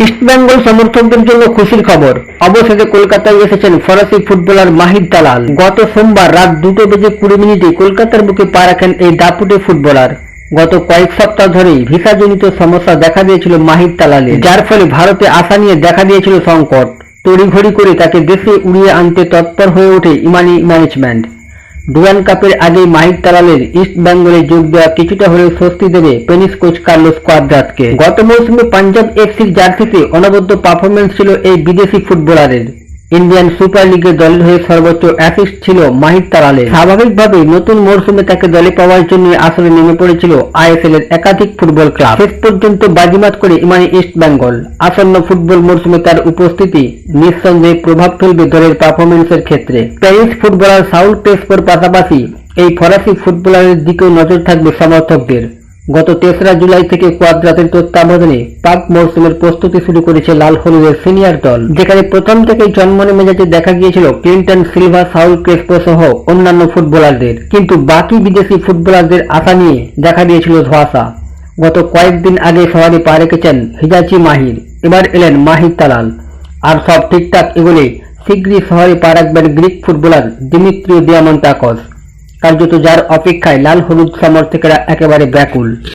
ইস্টবেঙ্গল সমর্থকদের জন্য খুশির খবর, অবশেষে কলকাতায় এসেছেন ফরাসি ফুটবলার মাহির তালাল। গত সোমবার রাত 2:20 কলকাতার বুকে পা রাখেন এই দাপুটে ফুটবলার। গত কয়েক সপ্তাহ ধরেই ভিসাজনিত সমস্যা দেখা দিয়েছিল মাহির তালালের, যার ফলে ভারতে আসা নিয়ে দেখা দিয়েছিল সংকট। তড়িঘড়ি করে তাকে দেশে উড়িয়ে আনতে তৎপর হয়ে ওঠে ইমানি ম্যানেজমেন্ট। ডুরান্ড কাপের আগেই মাহির তালালের ইস্ট বেঙ্গলে যোগ দেওয়া কিছুটা হলেও স্বস্তি দেবে স্প্যানিশ কোচ কার্লোস কোয়াদ্রাতকে। গত মৌসুমে পাঞ্জাব এফসির জার্সিতে অনবদ্য পারফরমেন্স ছিল এই বিদেশি ফুটবলারের। ইন্ডিয়ান সুপার লিগের দলের হয়ে সর্বোচ্চ অ্যাসিস্ট ছিল মাহির তালালের। স্বাভাবিকভাবেই নতুন মরশুমে তাকে দলে পাওয়ার জন্য আসলে নেমে পড়েছিল আইএসএল এর একাধিক ফুটবল ক্লাব। শেষ পর্যন্ত বাজিমাত করে ইমানি ইস্ট বেঙ্গল। আসন্ন ফুটবল মরশুমে তার উপস্থিতি নিঃসন্দেহে প্রভাব ফেলবে দলের পারফরমেন্সের ক্ষেত্রে। স্প্যানিশ ফুটবলার সাউল ক্রেসপোর পাশাপাশি এই ফরাসি ফুটবলারের দিকেও নজর থাকবে সমর্থকদের। গত 3রা জুলাই থেকে কোয়াদ্রাতের তত্ত্বাবধানে পাক মরসুমের প্রস্তুতি শুরু করেছে লাল হলুদের সিনিয়র দল, যেখানে প্রথম থেকেই জন্মনে মেজাজে দেখা গিয়েছিল ক্লিন্টন সিলভা, সাউল ক্রেসপো সহ অন্যান্য ফুটবলারদের। কিন্তু বাকি বিদেশি ফুটবলারদের আশা নিয়ে দেখা দিয়েছিল ধোঁয়াশা। গত কয়েকদিন আগে শহরে পা রেখেছেন হিজাচি মাহির, এবার এলেন মাহির তালাল। আর সব ঠিকঠাক এগোলে শীঘ্রই শহরে পা রাখবেন গ্রিক ফুটবলার দিমিত্রিও দিয়ামন্টাকস, কার্যত যার অপেক্ষায় লাল হলুদ সমর্থকেরা একেবারে ব্যাকুল।